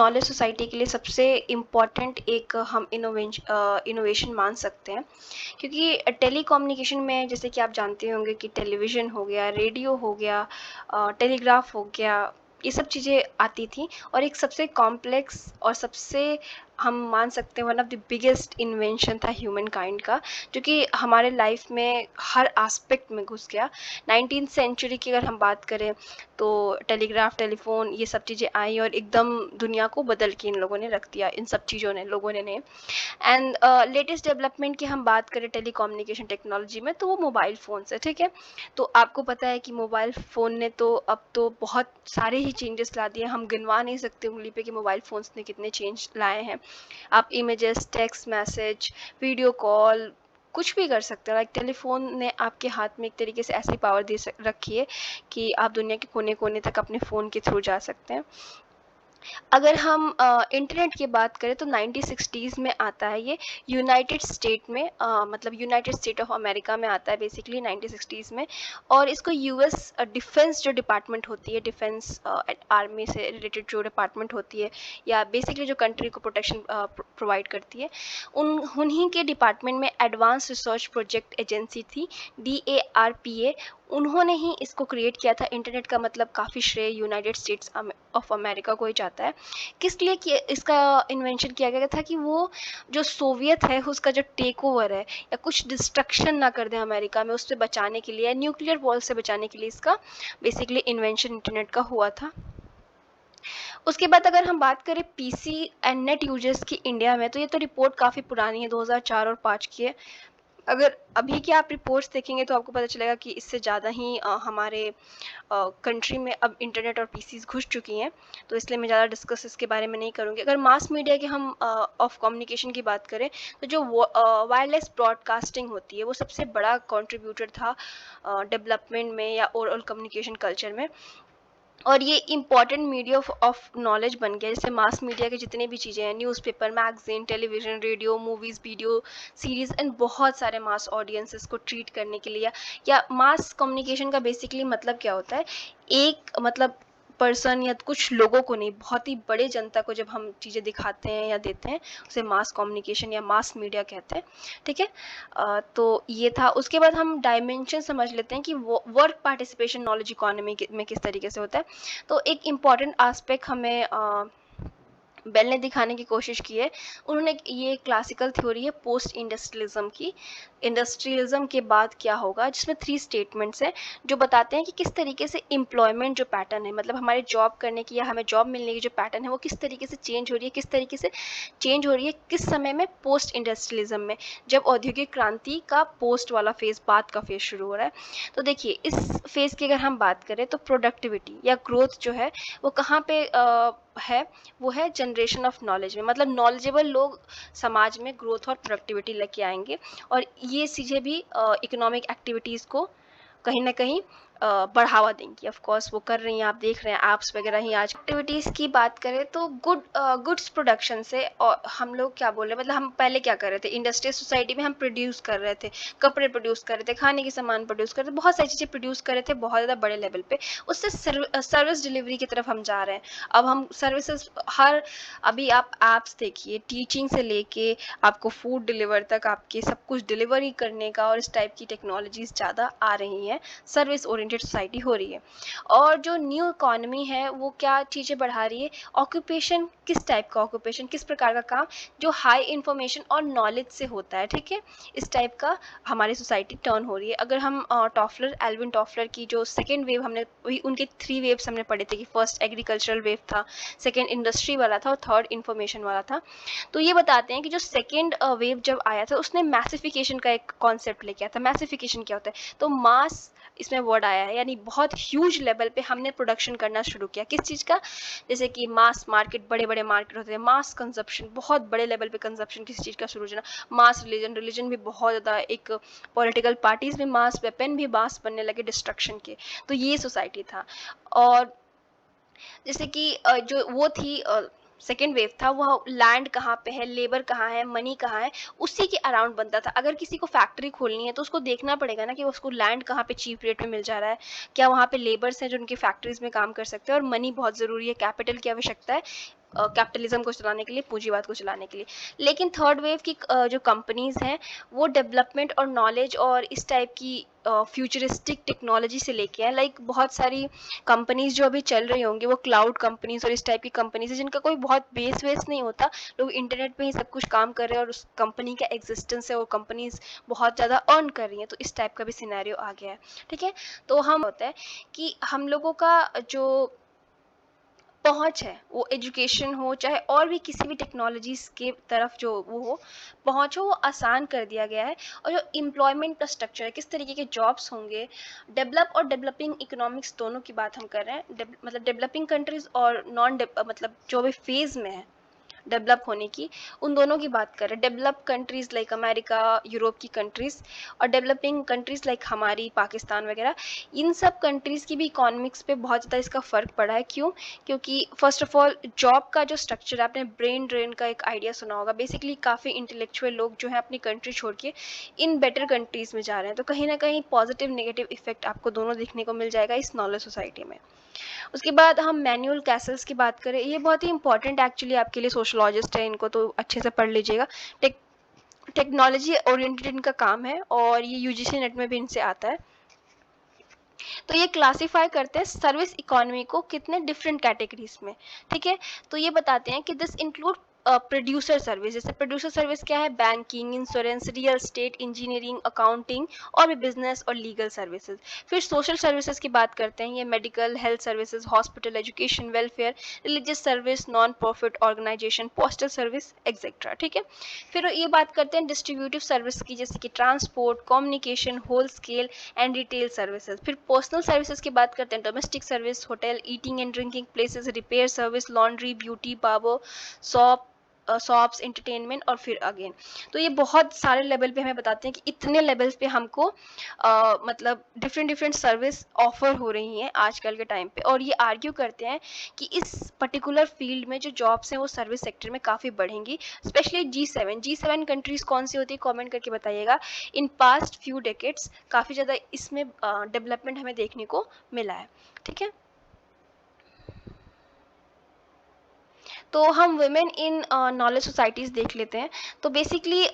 Knowledge society के लिए सबसे इम्पॉर्टेंट एक हम इनोवेशन मान सकते हैं, क्योंकि टेलीकम्युनिकेशन में जैसे कि आप जानते होंगे कि टेलीविज़न हो गया, रेडियो हो गया, टेलीग्राफ हो गया, ये सब चीज़ें आती थी। और एक सबसे कॉम्प्लेक्स और सबसे हम मान सकते हैं one of the biggest invention था ह्यूमन काइंड का, जो कि हमारे लाइफ में हर एस्पेक्ट में घुस गया। 19th सेंचुरी की अगर हम बात करें तो टेलीग्राफ, टेलीफोन, ये सब चीज़ें आई और एकदम दुनिया को बदल के इन लोगों ने रख दिया, इन सब चीज़ों ने, लोगों ने। एंड लेटेस्ट डेवलपमेंट की हम बात करें टेलीकम्युनिकेशन टेक्नोलॉजी में, तो वो मोबाइल फ़ोन से, ठीक है। तो आपको पता है कि मोबाइल फ़ोन ने तो अब तो बहुत सारे ही चेंजेस ला दिए, हम गिनवा नहीं सकते उंगली पे कि मोबाइल फ़ोन्स ने कितने चेंज लाए हैं। आप images, text message, video call, कुछ भी कर सकते हो। लाइक टेलीफोन ने आपके हाथ में एक तरीके से ऐसी पावर दे रखी है कि आप दुनिया के कोने कोने तक अपने फ़ोन के थ्रू जा सकते हैं। अगर हम इंटरनेट की बात करें तो 1960s में आता है ये, यूनाइटेड स्टेट में, मतलब यूनाइटेड स्टेट ऑफ अमेरिका में आता है बेसिकली 1960s में। और इसको यूएस डिफेंस जो डिपार्टमेंट होती है, डिफेंस आर्मी से रिलेटेड जो डिपार्टमेंट होती है, या बेसिकली जो कंट्री को प्रोटेक्शन प्रोवाइड करती है, उन्हीं के डिपार्टमेंट में एडवांस रिसर्च प्रोजेक्ट एजेंसी थी, DARPA। उन्होंने ही इसको क्रिएट किया था। इंटरनेट का मतलब काफ़ी श्रेय यूनाइटेड स्टेट्स ऑफ अमेरिका को ही जाता है। किस लिए कि इसका इन्वेंशन किया गया था कि वो जो सोवियत है उसका जो टेक ओवर है या कुछ डिस्ट्रक्शन ना कर दें अमेरिका में, उससे बचाने के लिए, न्यूक्लियर वॉर से बचाने के लिए इसका बेसिकली इन्वेंशन इंटरनेट का हुआ था। उसके बाद अगर हम बात करें पीसी एंड नेट यूजर्स की इंडिया में, तो ये तो रिपोर्ट काफ़ी पुरानी है, 2004 और 5 की है। अगर अभी की आप रिपोर्ट्स देखेंगे तो आपको पता चलेगा कि इससे ज़्यादा ही हमारे कंट्री में अब इंटरनेट और पीसीज घुस चुकी हैं, तो इसलिए मैं ज़्यादा डिस्कस इसके बारे में नहीं करूँगी। अगर मास मीडिया के हम ऑफ कम्युनिकेशन की बात करें, तो जो वायरलेस ब्रॉडकास्टिंग होती है वो सबसे बड़ा कंट्रीब्यूटर था डेवलपमेंट में या ओवरऑल कम्युनिकेशन कल्चर में। और ये इम्पॉर्टेंट मीडिया ऑफ नॉलेज बन गया। जैसे मास मीडिया के जितने भी चीज़ें हैं, newspaper, magazine, television, radio, movies, video series and बहुत सारे मास ऑडियंसेस को ट्रीट करने के लिए, या मास कम्युनिकेशन का बेसिकली मतलब क्या होता है, एक मतलब पर्सन या कुछ लोगों को नहीं, बहुत ही बड़े जनता को जब हम चीज़ें दिखाते हैं या देते हैं, उसे मास कम्युनिकेशन या मास मीडिया कहते हैं, ठीक है। तो ये था। उसके बाद हम डायमेंशन समझ लेते हैं कि वो वर्क पार्टिसिपेशन नॉलेज इकोनॉमी में किस तरीके से होता है। तो एक इम्पॉर्टेंट आस्पेक्ट हमें बेल ने दिखाने की कोशिश की है। उन्होंने, ये क्लासिकल थ्योरी है पोस्ट इंडस्ट्रियलिज्म की, इंडस्ट्रियलिज्म के बाद क्या होगा, जिसमें 3 स्टेटमेंट्स हैं जो बताते हैं कि किस तरीके से एम्प्लॉयमेंट जो पैटर्न है, मतलब हमारे जॉब करने की या हमें जॉब मिलने की जो पैटर्न है, वो किस तरीके से चेंज हो रही है, किस तरीके से चेंज हो रही है, किस समय में, पोस्ट इंडस्ट्रियलिज्म में, जब औद्योगिक क्रांति का पोस्ट वाला फेज़, बाद का फेज़ शुरू हो रहा है। तो देखिए, इस फेज़ की अगर हम बात करें तो प्रोडक्टिविटी या ग्रोथ जो है वो कहाँ पे है, वो है जनरेशन ऑफ नॉलेज में, मतलब नॉलेजेबल लोग समाज में ग्रोथ और प्रोडक्टिविटी लेके आएंगे, और ये चीज़ें भी इकोनॉमिक एक्टिविटीज़ को कहीं ना कहीं बढ़ावा देंगी। ऑफ कोर्स वो कर रही हैं, आप देख रहे हैं ऐप्स वगैरह ही। आज एक्टिविटीज़ की बात करें तो गुड्स प्रोडक्शन से, और हम लोग क्या बोल रहे हैं, मतलब हम पहले क्या कर रहे थे, इंडस्ट्रियल सोसाइटी में हम प्रोड्यूस कर रहे थे, कपड़े प्रोड्यूस कर रहे थे, खाने के सामान प्रोड्यूस कर रहे थे, बहुत सारी चीज़ें प्रोड्यूस कर रहे थे बहुत ज़्यादा बड़े लेवल पे। उससे सर्विस डिलीवरी की तरफ हम जा रहे हैं। अब हम सर्विसेज अभी आप ऐप्स देखिए, टीचिंग से लेके आपको फूड डिलीवर तक, आपके सब कुछ डिलीवरी करने का, और इस टाइप की टेक्नोलॉजीज़ ज़्यादा आ रही हैं, सर्विस ओरिएंटेड सोसाइटी हो रही है। और जो न्यू इकोनॉमी है वो क्या चीज़ें बढ़ा रही है, ऑक्यूपेशन, किस टाइप का ऑक्यूपेशन, किस प्रकार का काम जो हाई इंफॉर्मेशन और नॉलेज से होता है, ठीक है, इस टाइप का हमारी सोसाइटी टर्न हो रही है। अगर हम टॉफलर, एल्विन टॉफलर की जो सेकेंड वेव, हमने वही उनके 3 वेव्स हमने पढ़े थे कि फर्स्ट एग्रीकल्चरल वेव था, सेकेंड इंडस्ट्री वाला था, और थर्ड इंफॉर्मेशन वाला था। तो ये बताते हैं कि जो सेकेंड वेव जब आया था उसने मैसिफिकेशन का एक कॉन्सेप्ट लेके आया था। मैसिफिकेशन क्या होता है, तो मास इसमें वर्ड आया है, यानी बहुत ह्यूज लेवल पे हमने प्रोडक्शन करना शुरू किया। किस चीज़ का, जैसे कि मास मार्केट, बड़े बड़े मार्केट होते हैं, मास कंजप्शन, बहुत बड़े लेवल पे कंजप्शन किसी चीज़ का शुरू होना, मास रिलीजन भी बहुत ज़्यादा, एक पॉलिटिकल पार्टीज भी मास, वेपन भी मास बनने लगे डिस्ट्रक्शन के। तो ये सोसाइटी था। और जैसे कि जो वो थी सेकेंड वेव था, वह लैंड कहाँ पे है, लेबर कहाँ है, मनी कहाँ है, उसी के अराउंड बनता था। अगर किसी को फैक्ट्री खोलनी है तो उसको देखना पड़ेगा ना कि उसको लैंड कहाँ पे चीप रेट में मिल जा रहा है, क्या वहाँ पे लेबर्स हैं जो उनकी फैक्ट्रीज में काम कर सकते हैं, और मनी बहुत ज़रूरी है, कैपिटल की आवश्यकता है। कैपिटलिज्म को चलाने के लिए, पूंजीवाद को चलाने के लिए। लेकिन थर्ड वेव की जो कंपनीज हैं वो डेवलपमेंट और नॉलेज और इस टाइप की फ्यूचरिस्टिक टेक्नोलॉजी से लेके आए। लाइक बहुत सारी कंपनीज जो अभी चल रही होंगी वो क्लाउड कंपनीज और इस टाइप की कंपनीज है जिनका कोई बहुत बेस वेस नहीं होता, लोग इंटरनेट पे ही सब कुछ काम कर रहे हैं और उस कंपनी का एग्जिस्टेंस है, वो कंपनीज बहुत ज़्यादा अर्न कर रही हैं। तो इस टाइप का भी सिनेरियो आ गया है। ठीक है, तो हम होता है कि हम लोगों का जो पहुंच है, वो एजुकेशन हो चाहे और भी किसी भी टेक्नोलॉजीज के तरफ जो वो हो पहुंच हो, वो आसान कर दिया गया है। और जो एम्प्लॉयमेंट का स्ट्रक्चर है, किस तरीके के जॉब्स होंगे, डेवलप और डेवलपिंग इकोनॉमिक्स दोनों की बात हम कर रहे हैं। मतलब डेवलपिंग कंट्रीज और नॉन मतलब जो भी फेज में है डेवलप होने की, उन दोनों की बात कर रहे हैं। Develop countries like America, Europe की कंट्रीज़, और डेवलपिंग कंट्रीज़ लाइक हमारी पाकिस्तान वगैरह, इन सब कंट्रीज़ की भी इकोनॉमिक्स पे बहुत ज़्यादा इसका फ़र्क पड़ा है। क्यों? क्योंकि फर्स्ट ऑफ ऑल जॉब का जो स्ट्रक्चर है, आपने ब्रेन ड्रेन का एक आइडिया सुना होगा। बेसिकली काफ़ी इंटेलेक्चुअल लोग जो है अपनी कंट्री छोड़ के इन बेटर कंट्रीज़ में जा रहे हैं। तो कहीं ना कहीं पॉजिटिव नेगेटिव इफेक्ट आपको दोनों देखने को मिल जाएगा इस नॉलेज सोसाइटी में। उसके बाद हम मैनुअल कैसल्स की बात करें, ये बहुत ही इंपॉर्टेंट एक्चुअली आपके लिए, सोशलॉजिस्ट है, इनको तो अच्छे से पढ़ लीजिएगा। टेक्नोलॉजी ओरिएंटेड इनका काम है और ये यूजीसी नेट में भी इनसे आता है। तो ये क्लासिफाई करते हैं सर्विस इकोनॉमी को कितने डिफरेंट कैटेगरीज में। ठीक है, तो ये बताते हैं कि दिस इंक्लूड प्रोड्यूसर सर्विस। जैसे प्रोड्यूसर सर्विस क्या है? Banking, insurance, real estate, engineering, accounting और भी बिजनेस और लीगल सर्विसेज। फिर सोशल सर्विसेज की बात करते हैं, ये medical, health services, hospital, education, welfare, religious service, non profit organisation, postal service etcetera. ठीक है, फिर ये बात करते हैं डिस्ट्रीब्यूटिव सर्विस की, जैसे कि transport, communication, wholesale and retail services. फिर पर्सनल सर्विसेज की बात करते हैं, domestic service, hotel, eating and drinking places, repair service, laundry, beauty, barber shop, shops, entertainment और फिर अगेन। तो ये बहुत सारे लेवल पे हमें बताते हैं कि इतने लेवल्स पे हमको मतलब डिफरेंट डिफरेंट सर्विस ऑफर हो रही हैं आजकल के टाइम पे। और ये आर्ग्यू करते हैं कि इस पर्टिकुलर फील्ड में जो जॉब्स हैं वो सर्विस सेक्टर में काफ़ी बढ़ेंगी। स्पेशली जी7 कंट्रीज कौन सी होती है, कमेंट करके बताइएगा। इन पास्ट फ्यू डेकेड्स काफ़ी ज़्यादा इसमें डेवलपमेंट हमें देखने को मिला है। ठीक है, तो हम वुमेन इन नॉलेज सोसाइटीज़ देख लेते हैं। तो बेसिकली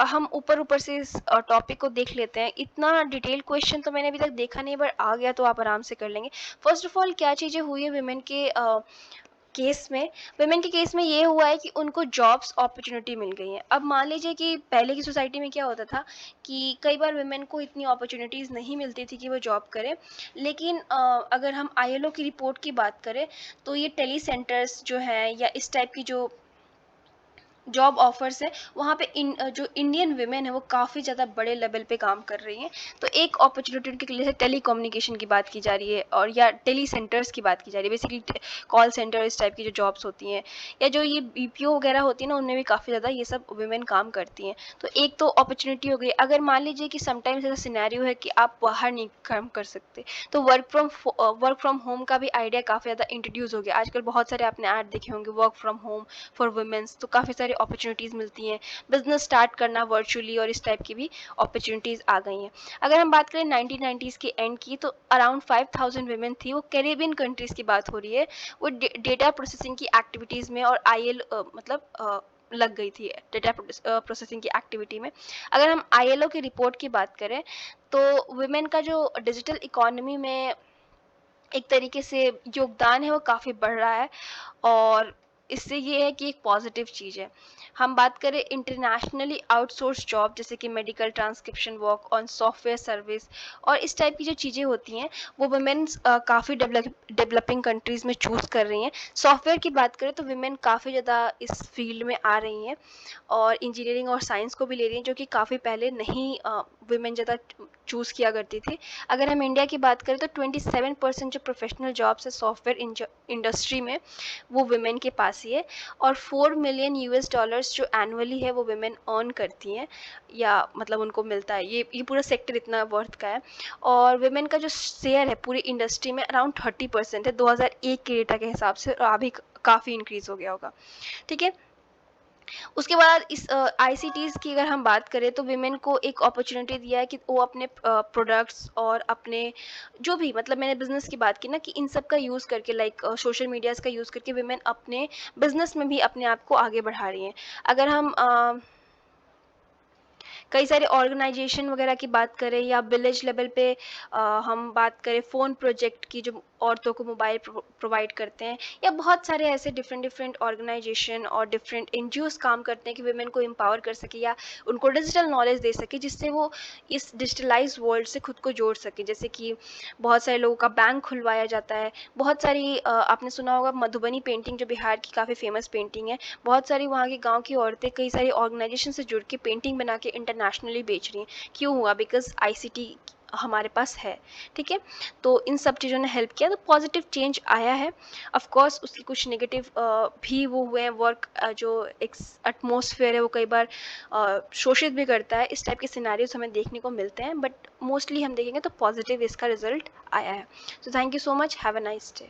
हम ऊपर ऊपर से इस टॉपिक को देख लेते हैं। इतना डिटेल क्वेश्चन तो मैंने अभी तक देखा नहीं, बट आ गया तो आप आराम से कर लेंगे। फर्स्ट ऑफ ऑल क्या चीज़ें हुई है वुमेन के केस में? वुमेन के केस में ये हुआ है कि उनको जॉब्स अपॉर्चुनिटी मिल गई हैं। अब मान लीजिए कि पहले की सोसाइटी में क्या होता था कि कई बार वुमेन को इतनी अपॉर्चुनिटीज़ नहीं मिलती थी कि वो जॉब करें। लेकिन अगर हम आईएलओ की रिपोर्ट की बात करें तो ये टेली सेंटर्स जो हैं या इस टाइप की जो जॉब ऑफर्स है, वहाँ पे जो इंडियन वीमेन है वो काफ़ी ज़्यादा बड़े लेवल पे काम कर रही हैं। तो एक अपॉर्चुनिटी के लिए टेली कम्युनिकेशन की बात की जा रही है और या टेली सेंटर्स की बात की जा रही है। बेसिकली कॉल सेंटर, इस टाइप की जो जॉब्स होती हैं या जो ये बीपीओ वगैरह होती है ना, उनमें भी काफ़ी ज़्यादा ये सब वीमेन काम करती हैं। तो एक तो अपॉर्चुनिटी हो गई। अगर मान लीजिए कि समटाइम्स ऐसा सिनेरियो है कि आप बाहर नहीं काम कर सकते, तो वर्क फ्रॉम होम का भी आइडिया काफ़ी ज़्यादा इंट्रोड्यूस हो गया। आजकल बहुत सारे आपने ऐड देखे होंगे work from home for womens, तो काफ़ी सारी अपॉर्चुनिटीज़ मिलती हैं। बिजनेस स्टार्ट करना वर्चुअली और इस टाइप की भी अपॉर्चुनिटीज़ आ गई हैं। अगर हम बात करें 1990s के एंड की, तो अराउंड 5000 वुमेन थी। वो कैरेबियन कंट्रीज़ की बात हो रही है। वो डेटा प्रोसेसिंग की एक्टिविटीज़ में और लग गई थी डेटा प्रोसेसिंग की एक्टिविटी में। अगर हम आईएलओ की रिपोर्ट की बात करें तो वुमेन का जो डिजिटल इकोनॉमी में एक तरीके से योगदान है वो काफ़ी बढ़ रहा है। और इससे ये है कि एक पॉजिटिव चीज़ है। हम बात करें इंटरनेशनली आउटसोर्स जॉब, जैसे कि medical transcription work on software service और इस टाइप की जो चीज़ें होती हैं वो वुमेन्स काफ़ी डेवलपिंग कंट्रीज़ में चूज़ कर रही हैं। सॉफ्टवेयर की बात करें तो वुमेन काफ़ी ज़्यादा इस फील्ड में आ रही हैं और इंजीनियरिंग और साइंस को भी ले रही हैं, जो कि काफ़ी पहले नहीं वुमेन ज़्यादा चूज़ किया करती थी। अगर हम इंडिया की बात करें तो 27% जो प्रोफेशनल जॉब्स है सॉफ्टवेयर इंडस्ट्री में वो वुमेन के पास ही है। और 4 मिलियन यूएस डॉलर्स जो एनुअली है वो वुमेन अर्न करती हैं, या मतलब उनको मिलता है। ये पूरा सेक्टर इतना वर्थ का है। और वुमेन का जो शेयर है पूरी इंडस्ट्री में अराउंड 30% है 2001 के डेटा के हिसाब से, और अभी काफ़ी इंक्रीज़ हो गया होगा। ठीक है, उसके बाद इस आईसीटीज़ की अगर हम बात करें तो विमेन को एक अपॉर्चुनिटी दिया है कि वो अपने प्रोडक्ट्स और अपने जो भी, मतलब मैंने बिज़नेस की बात की ना, कि इन सब का यूज़ करके, लाइक सोशल मीडियाज़ का यूज़ करके विमेन अपने बिज़नेस में भी अपने आप को आगे बढ़ा रही हैं। अगर हम कई सारे ऑर्गेनाइजेशन वगैरह की बात करें या विलेज लेवल पे हम बात करें फ़ोन प्रोजेक्ट की, जो औरतों को मोबाइल प्रोवाइड करते हैं, या बहुत सारे ऐसे डिफरेंट डिफरेंट ऑर्गेनाइजेशन और डिफरेंट एनजीओज़ काम करते हैं कि वुमेन को एम्पावर कर सके या उनको डिजिटल नॉलेज दे सके, जिससे वो इस डिजिटलाइज वर्ल्ड से खुद को जोड़ सके। जैसे कि बहुत सारे लोगों का बैंक खुलवाया जाता है। बहुत सारी आपने सुना होगा मधुबनी पेंटिंग, जो बिहार की काफ़ी फेमस पेंटिंग है। बहुत सारी वहाँ की गाँव की औरतें कई सारी ऑर्गेनाइजेशन से जुड़ के पेंटिंग बना के इंटरनेशनली बेच रही हैं। क्यों हुआ? बिकॉज़ आईसीटी हमारे पास है, ठीक है? तो इन सब चीज़ों ने हेल्प किया, तो पॉजिटिव चेंज आया है। ऑफ़ कोर्स उसके कुछ नेगेटिव भी वो हुए हैं। वर्क जो एक एटमॉस्फेयर है वो कई बार शोषित भी करता है। इस टाइप के सिनेरियोज़ हमें देखने को मिलते हैं, बट मोस्टली हम देखेंगे तो पॉजिटिव इसका रिज़ल्ट आया है। So thank you so much, have a nice day.